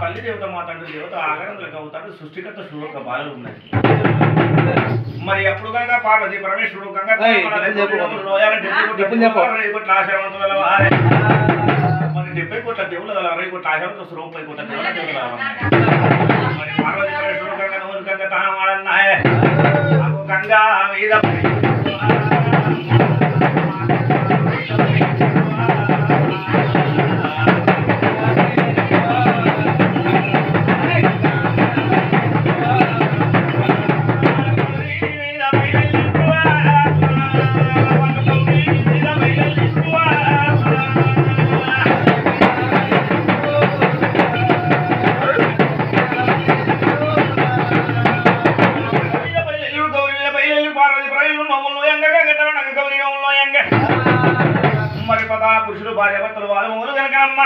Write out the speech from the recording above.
తల్లి దేవత మా తండ్రి దేవత ఆగరంలోకి అవుతాడు సృష్టికర్త శివుడు బాలు ఉన్నాయి మరి ఎప్పుడు కనుక పార్వతి పరమేశ్వరుడు గంగా మరి 70 కోట్ల దేవుళ్ళ 60 కోట్ల ఆశలతో 30 కోట్ల దేవుళ్ళ మరి పార్వతి పరమేశ్వరుడు గంగా నోరు గంగా తానమాడన్నాయే గంగా మీద మరి పదా పురుషులు భార్య భర్తలు వాళ్ళు కనుక అమ్మ